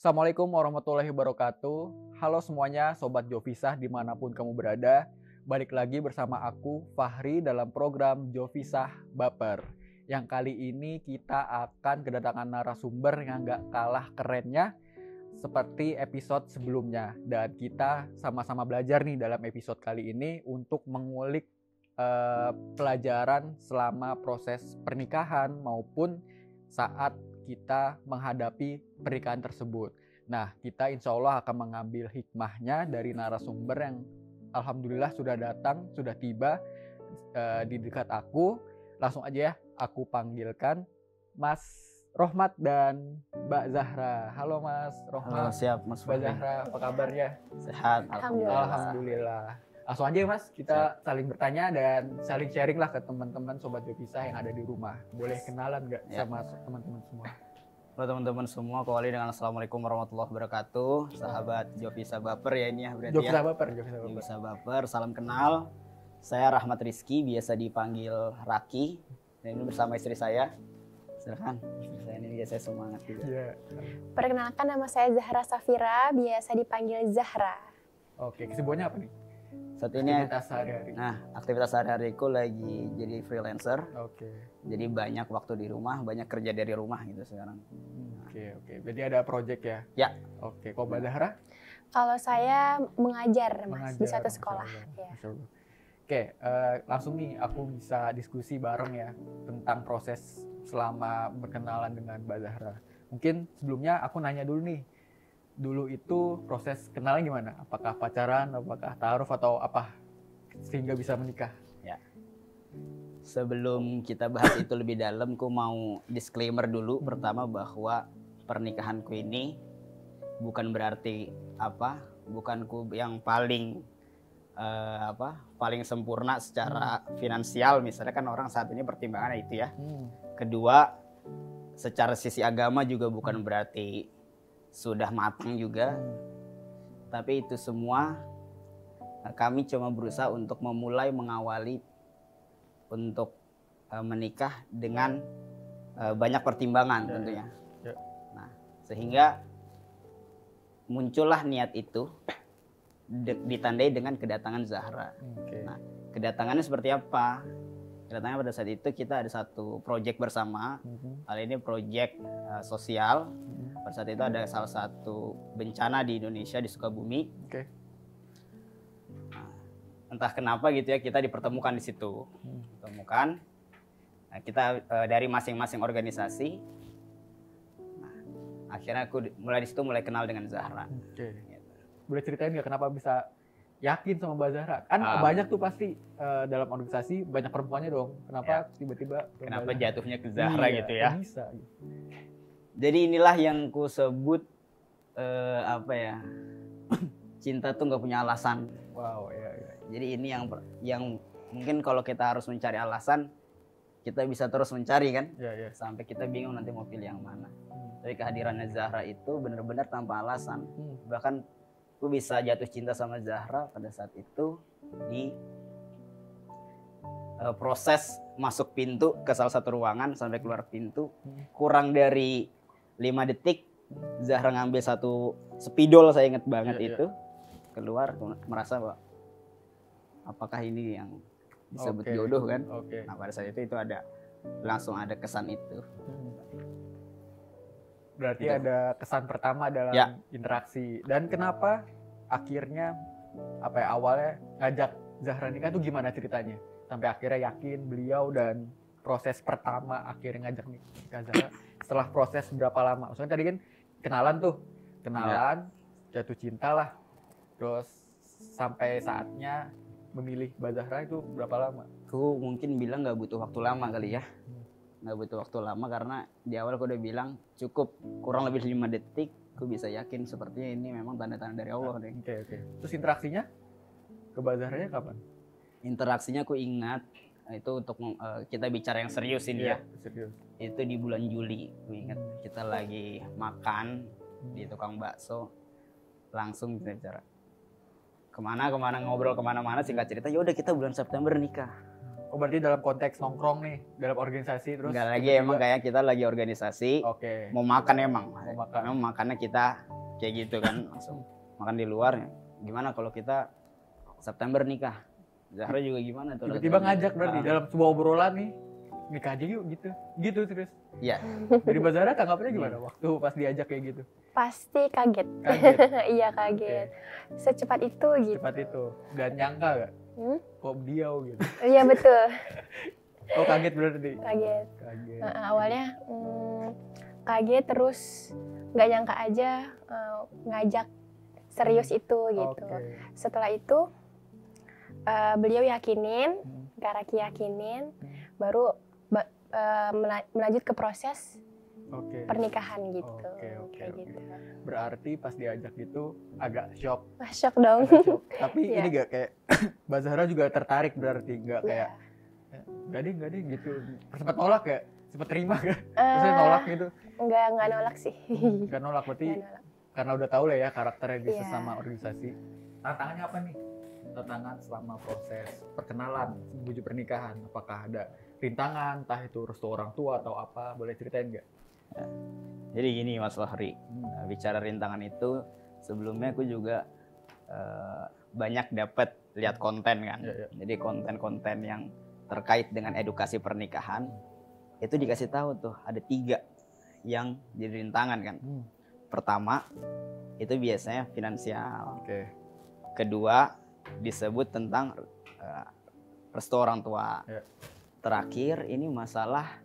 Assalamualaikum warahmatullahi wabarakatuh. Halo semuanya, Sobat Jovisa dimanapun kamu berada. Balik lagi bersama aku, Fahri, dalam program Jovisa Baper. Yang kali ini kita akan kedatangan narasumber yang gak kalah kerennya seperti episode sebelumnya. Dan kita sama-sama belajar nih dalam episode kali ini untuk mengulik pelajaran selama proses pernikahan maupun saat kita menghadapi pernikahan tersebut. Nah, kita insya Allah akan mengambil hikmahnya dari narasumber yang alhamdulillah sudah datang, sudah tiba di dekat aku. Langsung aja ya, aku panggilkan Mas Rohmat dan Mbak Zahra. Halo Mas Rohmat. Halo, siap Mas Mbak Fahri. Zahra, apa kabarnya? Sehat, Alhamdulillah. Langsung aja ya Mas, kita saling bertanya dan saling sharing lah ke teman-teman Sobat Jovisa yang ada di rumah. Boleh kenalan nggak sama teman-teman semua? Halo teman-teman semua, kembali dengan Assalamualaikum warahmatullahi wabarakatuh. Sahabat Jovisa Baper ya ini ya berarti Jovisa ya. Baper. Jovisa Baper, salam kenal. Saya Rahmat Rizky, biasa dipanggil Raki. Dan ini bersama istri saya. Silakan, istri saya ini biasa semangat juga. Iya. Perkenalkan, nama saya Zahra Safira, biasa dipanggil Zahra. Oke, kesibukannya apa nih? Saat ini Aktivitas sehari-hari. aktivitas sehari-hariku lagi jadi freelancer. Oke. Jadi banyak waktu di rumah, banyak kerja dari rumah gitu sekarang. Oke. Berarti ada project ya? Ya. Oke, kok Mbak Zahra? Kalau saya mengajar, Mas, di Mengajar, satu sekolah. Masya Allah. Ya. Masya Allah. Oke, langsung nih aku bisa diskusi bareng ya tentang proses selama berkenalan dengan Mbak Zahra. Mungkin sebelumnya aku nanya dulu nih. Dulu itu proses kenalnya gimana? Apakah pacaran, apakah taruh atau apa? Sehingga bisa menikah. Sebelum kita bahas itu lebih dalam, ku mau disclaimer dulu pertama bahwa pernikahanku ini bukan berarti bukan ku yang paling paling sempurna secara finansial, misalnya kan orang saat ini pertimbangannya itu ya. Kedua, secara sisi agama juga bukan berarti sudah matang juga. Tapi itu semua kami cuma berusaha untuk memulai mengawali untuk menikah dengan banyak pertimbangan tentunya. Ya. Nah, sehingga muncullah niat itu ditandai dengan kedatangan Zahra. Oke. Nah, kedatangannya seperti apa? Kedatangannya pada saat itu kita ada satu proyek bersama. Kali ini proyek sosial. Pada saat itu ada salah satu bencana di Indonesia, di Sukabumi. Oke. Entah kenapa gitu ya, kita dipertemukan di situ. Ditemukan. Nah, kita dari masing-masing organisasi. Nah, akhirnya aku mulai di situ mulai kenal dengan Zahra. Oke. Gitu. Boleh ceritain nggak kenapa bisa yakin sama Mbak Zahra? Kan banyak tuh pasti dalam organisasi banyak perempuannya dong. Kenapa tiba-tiba ke Kenapa Mbak Zahra? jatuhnya ke Zahra Iya, gitu ya? kok bisa. Jadi inilah yang ku sebut cinta tuh nggak punya alasan. Wow, ya. Jadi ini yang mungkin kalau kita harus mencari alasan, kita bisa terus mencari kan, Ya. sampai kita bingung nanti mau pilih yang mana. Tapi kehadirannya Zahra itu benar-benar tanpa alasan. Bahkan aku bisa jatuh cinta sama Zahra pada saat itu di proses masuk pintu ke salah satu ruangan sampai keluar pintu, kurang dari 5 detik Zahra ngambil satu spidol, saya ingat banget itu. Keluar, merasa bahwa apakah ini yang disebut jodoh kan? Oke. Nah, pada saat itu langsung ada kesan itu. Berarti Gitu. ada kesan pertama dalam interaksi. Dan kenapa akhirnya awalnya ngajak Zahra nikah tuh gimana ceritanya? Sampai akhirnya yakin beliau dan proses pertama akhirnya ngajak nikah Zahra. Setelah proses berapa lama? Maksudnya tadi kan kenalan, jatuh cinta lah. Terus sampai saatnya memilih Mbak Zahra itu berapa lama? Aku mungkin bilang nggak butuh waktu lama kali ya. Nggak butuh waktu lama karena di awal aku udah bilang cukup kurang lebih 5 detik. Aku bisa yakin sepertinya ini memang tanda-tanda dari Allah deh. Oke. Terus interaksinya ke Mbak Zahranya kapan? Interaksinya aku ingat itu untuk kita bicara yang serius ini ya. Serius. Itu di bulan Juli. Aku ingat kita lagi makan di tukang bakso. Langsung kita bicara. Kemana ngobrol kemana-mana, singkat cerita ya udah kita bulan September nikah. Oh berarti dalam konteks nongkrong nih, dalam organisasi terus? Enggak lagi tiba-tiba- emang kayak kita lagi organisasi, Oke. mau makan emang. Mau makan. Emang makannya kita kayak gitu kan, langsung makan di luar. Gimana kalau kita September nikah? Zahra juga gimana tuh? Tiba-tiba rasanya? ngajak berarti dalam sebuah obrolan nih, nikah aja yuk gitu. Gitu terus. Iya. Dari Mbak Zahra tanggapannya gimana waktu pas diajak kayak gitu? Pasti kaget. Kaget. Iya kaget. Secepat itu gitu. Cepat itu. Dan nyangka gak? Kok beliau gitu? Iya betul. Oh kaget berarti? Kaget. Kaget. Awalnya kaget terus nggak nyangka aja ngajak serius itu gitu. Oke. Setelah itu beliau yakinin, Kak Raki yakinin, baru melanjut ke proses Oke. pernikahan gitu. Oke. Kayak gitu. Berarti pas diajak itu agak shock. Wah, shock dong. Agak shock. Tapi Iya. ini gak kayak Mbak Zahra juga tertarik berarti nggak Iya. kayak enggak deh gitu. Sempat nolak ya? Sempat terima gak? Terus nolak gitu? Nggak nolak sih. Gak nolak berarti Nggak nolak. karena udah tahu lah ya karakternya di Iya. sesama organisasi. Tantangannya apa nih? Tantangan selama proses perkenalan menuju pernikahan. Apakah ada rintangan, entah itu restu orang tua atau apa? Boleh ceritain nggak? Jadi gini Mas Fahri, bicara rintangan itu sebelumnya aku juga banyak dapat lihat konten kan. Iya. Jadi konten-konten yang terkait dengan edukasi pernikahan itu dikasih tahu tuh ada 3 yang jadi rintangan kan. Pertama itu biasanya finansial. Oke. Kedua disebut tentang restu orang tua. Ya. Terakhir ini masalah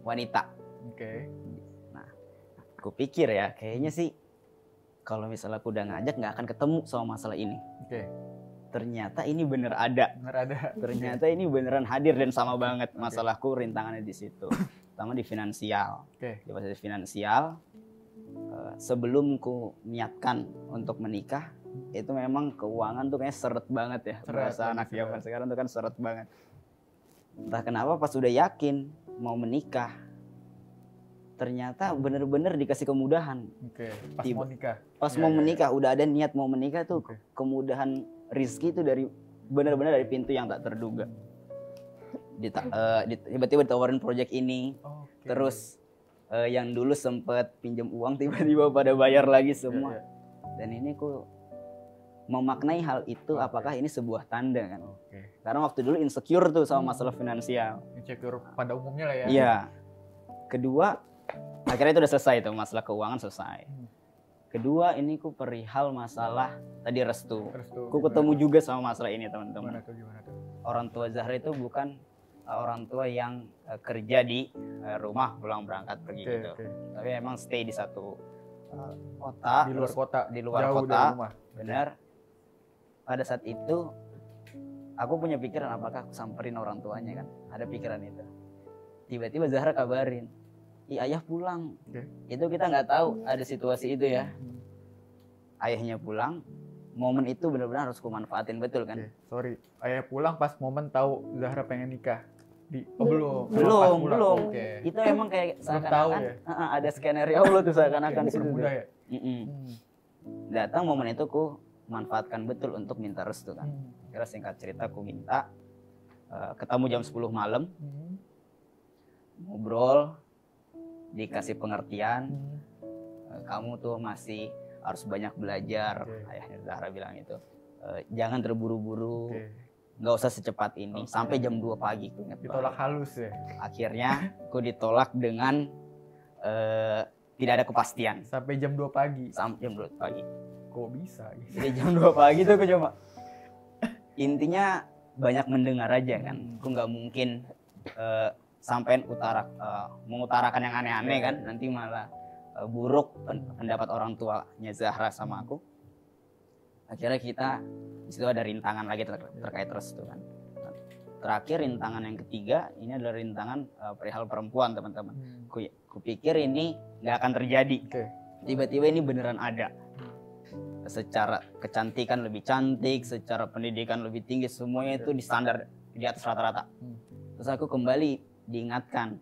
wanita. Oke. Aku pikir ya kayaknya sih kalau misalnya aku udah ngajak nggak akan ketemu sama masalah ini. Oke. Ternyata ini bener ada. Bener ada. Ternyata ini beneran hadir dan sama banget masalahku, rintangannya di situ. Pertama di finansial. Oke. Di proses finansial sebelum ku niatkan untuk menikah itu memang keuangan tuh kayak seret banget ya. Seret, Bahasa lagi anak seret. zaman sekarang tuh kan seret banget. Entah kenapa pas udah yakin mau menikah ternyata bener-bener dikasih kemudahan. Oke. Pas Tiba. mau nikah. Pas Iya, mau iya, menikah udah ada niat mau menikah tuh Oke. kemudahan rizki itu dari bener-bener dari pintu yang tak terduga. Tiba-tiba ditawarin proyek ini, Oke. terus yang dulu sempet pinjam uang tiba-tiba pada bayar lagi Iya, semua. iya. Dan ini ku memaknai hal itu Oke. apakah ini sebuah tanda kan? Oke. Karena waktu dulu insecure tuh sama masalah finansial. Insecure pada umumnya lah ya. Iya. Kedua, akhirnya itu udah selesai tuh masalah keuangan selesai. Kedua, ini ku perihal masalah tadi restu. Terus tuh. Ku ketemu juga sama masalah ini teman-teman. Gimana tuh? Orang tua Zahra itu bukan orang tua yang kerja di rumah pulang berangkat pergi Oke. gitu. Oke. Tapi emang stay di satu kota, Di luar terus kota. di luar Jauh kota. dari rumah. Benar. Pada saat itu aku punya pikiran apakah aku samperin orang tuanya kan. Ada pikiran itu. Tiba-tiba Zahra kabarin, ayah pulang. Oke. Itu kita nggak tahu ada situasi itu ya. Ayahnya pulang, momen itu benar-benar harus kumanfaatin betul kan. Oke. Sorry. Ayah pulang pas momen tahu Zahra pengen nikah. Belum. Belum. Pas pulang. Belum. Oke. Itu emang kayak Belum tahu seakan-akan ya? ada skenario Allah tuh seakan-akan situ. Mudah ya. Datang momen itu ku manfaatkan betul untuk minta restu kan. Kira singkat cerita ku minta ketemu jam 10 malam, ngobrol, dikasih pengertian, kamu tuh masih harus banyak belajar. Oke. Ayahnya Zahra bilang itu. Jangan terburu-buru, Oke. nggak usah secepat ini. Oke. Sampai jam 2 pagi ku ingat Ditolak banget. halus ya. Akhirnya ku ditolak dengan tidak ada kepastian. Sampai jam 2 pagi. Sampai jam 2 pagi. Kok bisa gitu? Jadi jam 2 pagi tuh aku coba. Intinya banyak mendengar aja kan. Aku nggak mungkin sampein mengutarakan yang aneh-aneh kan. Nanti malah buruk pendapat orang tuanya Zahra sama aku. Akhirnya kita di situ ada rintangan lagi terkait restu kan. Terakhir rintangan yang ketiga ini adalah rintangan perihal perempuan teman-teman. Kupikir ini nggak akan terjadi. Oke. Tiba-tiba ini beneran ada. Secara kecantikan lebih cantik, secara pendidikan lebih tinggi, semuanya itu di standar di atas rata-rata. Terus aku kembali diingatkan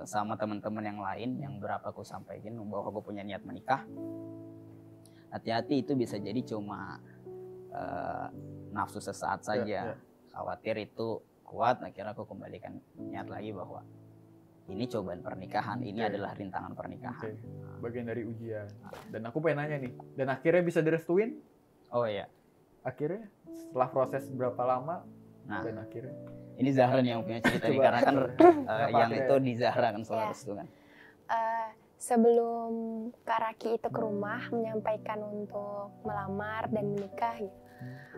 sama teman-teman yang lain yang berapa aku sampaikan bahwa aku punya niat menikah. Hati-hati, itu bisa jadi cuma nafsu sesaat saja. Ya. khawatir itu kuat. Akhirnya aku kembalikan niat lagi bahwa ini cobaan pernikahan, ini adalah rintangan pernikahan. Bagian dari ujian. Dan aku pengen nanya nih, dan akhirnya bisa direstuin? Oh iya. Akhirnya setelah proses berapa lama? Nah, Dan akhirnya ini Zahra nih yang punya cerita nih, karena kan yang itu di Zahra kan soal restu kan. Sebelum Kak Raki itu ke rumah menyampaikan untuk melamar dan menikah gitu.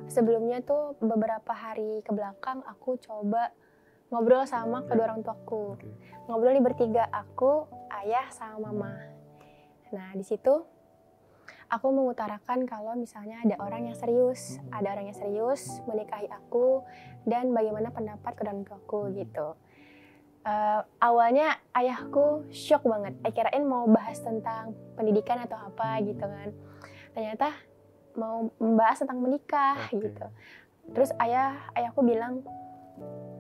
Sebelumnya tuh beberapa hari ke belakang aku coba ngobrol sama kedua orang tuaku. Ngobrol nih bertiga, aku, ayah, sama mama. Nah, di situ aku mengutarakan kalau misalnya ada orang yang serius menikahi aku dan bagaimana pendapat kedua orang tuaku gitu. Awalnya ayahku shock banget, kirain mau bahas tentang pendidikan atau apa gitu kan. Ternyata mau membahas tentang menikah gitu. Terus ayahku bilang,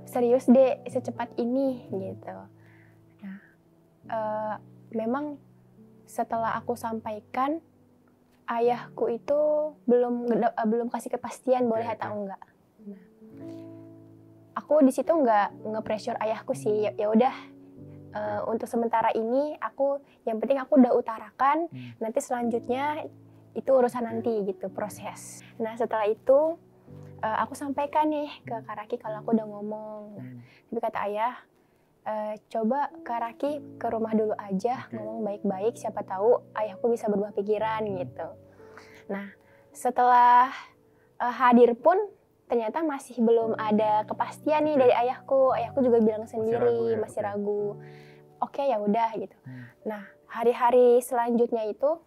serius deh, secepat ini gitu. Nah, memang setelah aku sampaikan, ayahku itu belum kasih kepastian boleh atau enggak. Nah, aku di situ nggak nge-pressure ayahku sih, ya udah untuk sementara ini yang penting aku udah utarakan, nanti selanjutnya itu urusan nanti gitu, proses. Nah setelah itu aku sampaikan nih ke Kak Raki kalau aku udah ngomong. Nah, tapi kata ayah, coba Kak Raki ke rumah dulu aja, ngomong baik-baik, siapa tahu ayahku bisa berubah pikiran gitu. Nah setelah hadir pun ternyata masih belum ada kepastian nih dari ayahku. Ayahku juga bilang sendiri masih ragu. Oke, ya udah gitu. Nah, hari-hari selanjutnya itu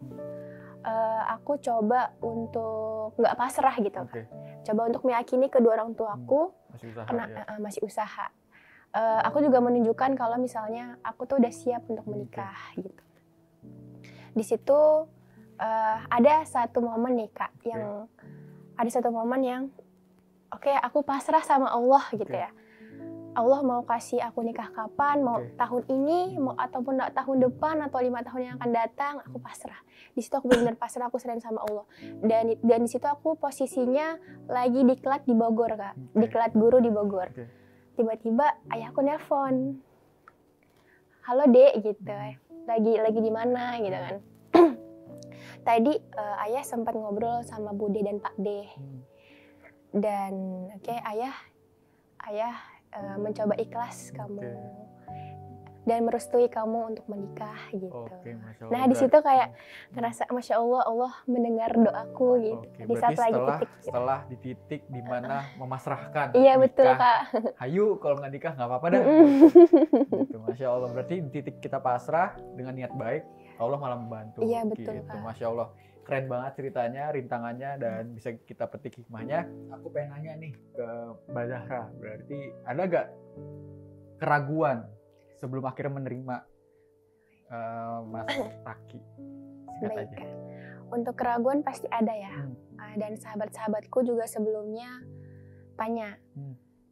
aku coba untuk nggak pasrah gitu. Coba untuk meyakini kedua orang tuaku masih usaha. Aku juga menunjukkan kalau misalnya aku tuh udah siap untuk menikah gitu. Di situ ada satu momen nih Kak, yang oke, aku pasrah sama Allah gitu ya. Allah mau kasih aku nikah kapan, mau tahun ini, mau ataupun tahun depan atau 5 tahun yang akan datang, aku pasrah. Di situ aku benar-benar pasrah, aku serahin sama Allah. Dan di situ aku posisinya lagi diklat di Bogor Kak, diklat guru di Bogor. Tiba-tiba ayahku nelpon, halo Dek gitu, lagi di mana gitu kan. Tadi ayah sempat ngobrol sama Bude dan Pak D. Dan ayah mencoba ikhlas kamu dan merestui kamu untuk menikah gitu. Nah di situ kayak ngerasa masya Allah, Allah mendengar doaku gitu. Di saat lagi setelah di titik dimana memasrahkan. Iya nikah, betul Kak. Hayu kalau nggak nikah nggak apa-apa dah. Gitu, masya Allah. Berarti di titik kita pasrah dengan niat baik, Allah malah membantu. Iya betul gitu. Kak. Masya Allah. Keren banget ceritanya, rintangannya, dan bisa kita petik hikmahnya. Aku pengen nanya nih ke Mbak Zahra, berarti ada gak keraguan sebelum akhirnya menerima Mas Raki? Baik Kak. Untuk keraguan pasti ada ya. Dan sahabat-sahabatku juga sebelumnya tanya,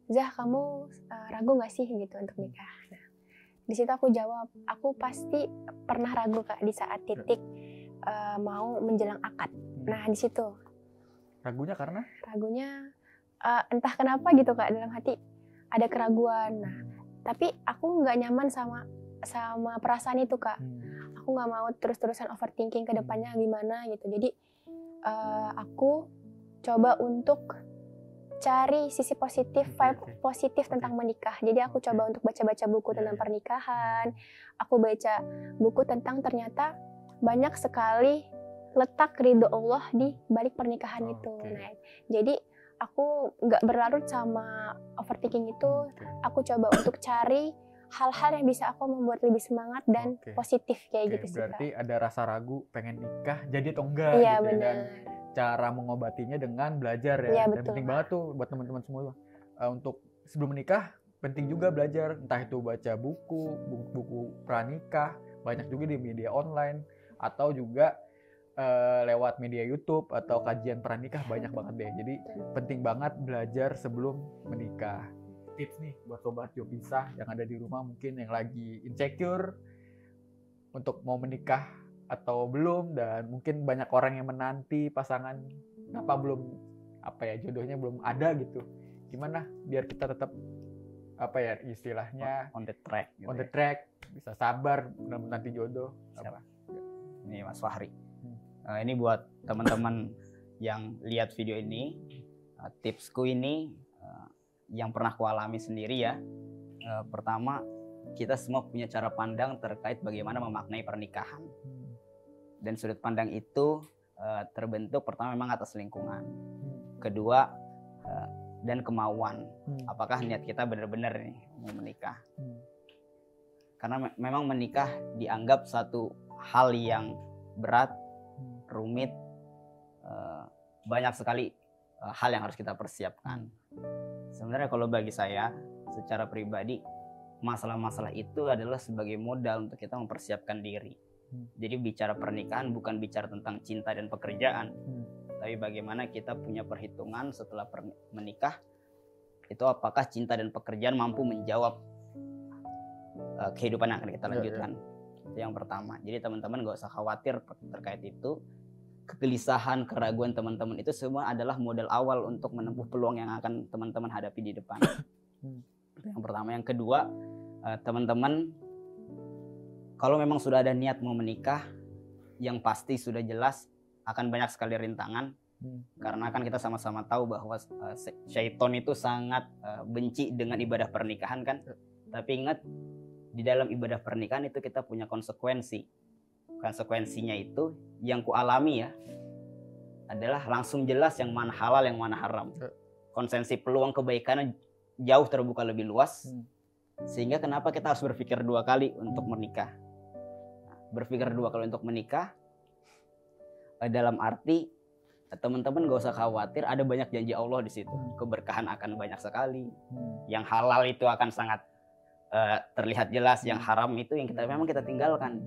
Zah kamu ragu gak sih gitu untuk nikah? Nah, di situ aku jawab, aku pasti pernah ragu Kak di saat titik mau menjelang akad. Nah di situ ragunya karena entah kenapa gitu Kak, dalam hati ada keraguan. Nah tapi aku nggak nyaman sama perasaan itu Kak. Aku nggak mau terus-terusan overthinking ke depannya gimana gitu. Jadi aku coba untuk cari sisi positif, vibe positif tentang menikah. Jadi aku coba untuk baca-baca buku tentang pernikahan. Aku baca buku tentang ternyata banyak sekali letak ridho Allah di balik pernikahan itu. Nah, jadi aku nggak berlarut sama overthinking itu. Aku coba untuk cari hal-hal yang bisa aku membuat lebih semangat dan positif kayak gitu sih. Berarti ada rasa ragu pengen nikah jadi atau enggak iya, gitu bener. Dan cara mengobatinya dengan belajar ya. Iya, Dan betul. penting banget tuh buat teman-teman semua untuk sebelum menikah penting juga belajar, entah itu baca buku pranikah, banyak juga di media online atau juga lewat media YouTube atau kajian pranikah, banyak banget deh. Jadi penting banget belajar sebelum menikah. Tips nih buat sobat Jopisah yang ada di rumah mungkin yang lagi insecure untuk mau menikah atau belum, dan mungkin banyak orang yang menanti pasangan jodohnya belum ada gitu. gimana biar kita tetap apa ya istilahnya on the track gitu on the ya. track, bisa sabar nanti jodoh. Siap. Apa? Ini Mas Fahri. Ini buat teman-teman yang lihat video ini, tipsku ini yang pernah kualami sendiri ya. Pertama, kita semua punya cara pandang terkait bagaimana memaknai pernikahan. Dan sudut pandang itu terbentuk pertama memang atas lingkungan. Kedua, dan kemauan. Apakah niat kita benar-benar nih mau menikah? Karena memang menikah dianggap satu hal yang berat, rumit, banyak sekali hal yang harus kita persiapkan. Sebenarnya kalau bagi saya, secara pribadi, masalah-masalah itu adalah sebagai modal untuk kita mempersiapkan diri. Jadi bicara pernikahan bukan bicara tentang cinta dan pekerjaan, tapi bagaimana kita punya perhitungan setelah menikah, itu apakah cinta dan pekerjaan mampu menjawab kehidupan yang akan kita lanjutkan. Itu yang pertama. Jadi teman-teman gak usah khawatir terkait itu. Kegelisahan, keraguan teman-teman itu semua adalah modal awal untuk menempuh peluang yang akan teman-teman hadapi di depan. Itu yang pertama. Yang kedua, teman-teman kalau memang sudah ada niat mau menikah, yang pasti sudah jelas akan banyak sekali rintangan. Karena kan kita sama-sama tahu bahwa syaiton itu sangat benci dengan ibadah pernikahan kan. Tapi ingat, di dalam ibadah pernikahan itu kita punya konsekuensi. Konsekuensinya itu yang ku alami ya, adalah langsung jelas yang mana halal, yang mana haram. Konsensi peluang kebaikannya jauh terbuka lebih luas. Sehingga kenapa kita harus berpikir dua kali untuk menikah. Berpikir dua kali untuk menikah dalam arti teman-teman gak usah khawatir, ada banyak janji Allah di situ. Keberkahan akan banyak sekali. Yang halal itu akan sangat terlihat jelas, yang haram itu yang memang kita tinggalkan.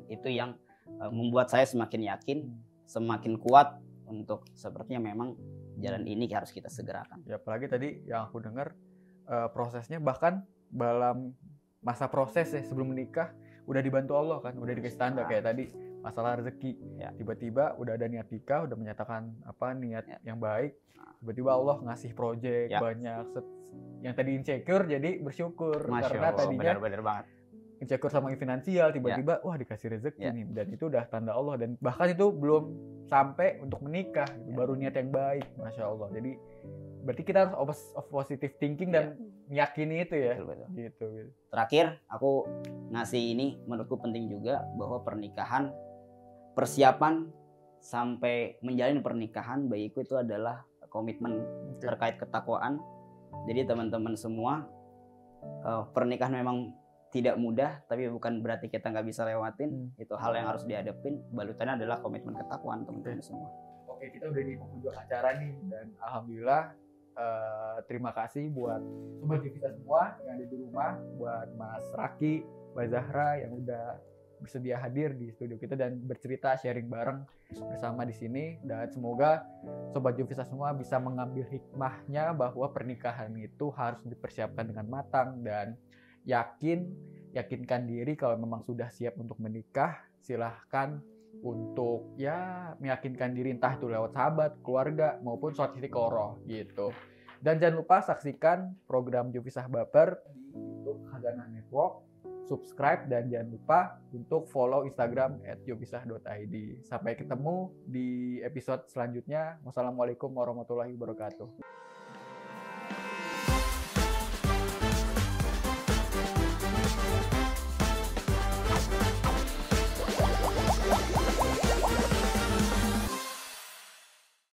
Itu yang membuat saya semakin yakin, semakin kuat untuk sepertinya memang jalan ini harus kita segerakan. Ya apalagi tadi yang aku dengar prosesnya bahkan dalam masa proses ya sebelum menikah udah dibantu Allah kan, udah dikasih tanda kayak tadi masalah rezeki. Tiba-tiba udah ada niat nikah, udah menyatakan niat yang baik. Tiba-tiba Allah ngasih project banyak. Yang tadi insecure jadi bersyukur. Karena tadinya benar banget. Insecure sama finansial, tiba-tiba wah dikasih rezeki nih. Dan itu udah tanda Allah. Dan bahkan itu belum sampai untuk menikah, baru niat yang baik. Masya Allah. Jadi berarti kita harus of positive thinking dan meyakini itu ya. Betul. Gitu. Terakhir, aku ngasih ini menurutku penting juga, bahwa pernikahan, persiapan sampai menjalin pernikahan bagiku itu adalah komitmen terkait ketakwaan. Jadi teman-teman semua, pernikahan memang tidak mudah, tapi bukan berarti kita nggak bisa lewatin. Itu hal yang harus dihadapin. Balutannya adalah komitmen ketakwaan teman-teman semua. Oke, kita udah di penghujung acara nih, dan alhamdulillah terima kasih buat sobat Jovisa semua yang ada di rumah, buat Mas Raki, Mbak Zahra yang udah bersedia hadir di studio kita dan bercerita, sharing bareng bersama di sini. Dan semoga sobat Jovisa semua bisa mengambil hikmahnya bahwa pernikahan itu harus dipersiapkan dengan matang, dan yakinkan diri kalau memang sudah siap untuk menikah. Silahkan untuk meyakinkan diri, entah itu lewat sahabat, keluarga, maupun sholat istiqoroh gitu. Dan jangan lupa saksikan program Jovisa Baper di YouTube Khazanah Network, subscribe, dan jangan lupa untuk follow Instagram @jovisa.id. Sampai ketemu di episode selanjutnya. Wassalamualaikum warahmatullahi wabarakatuh.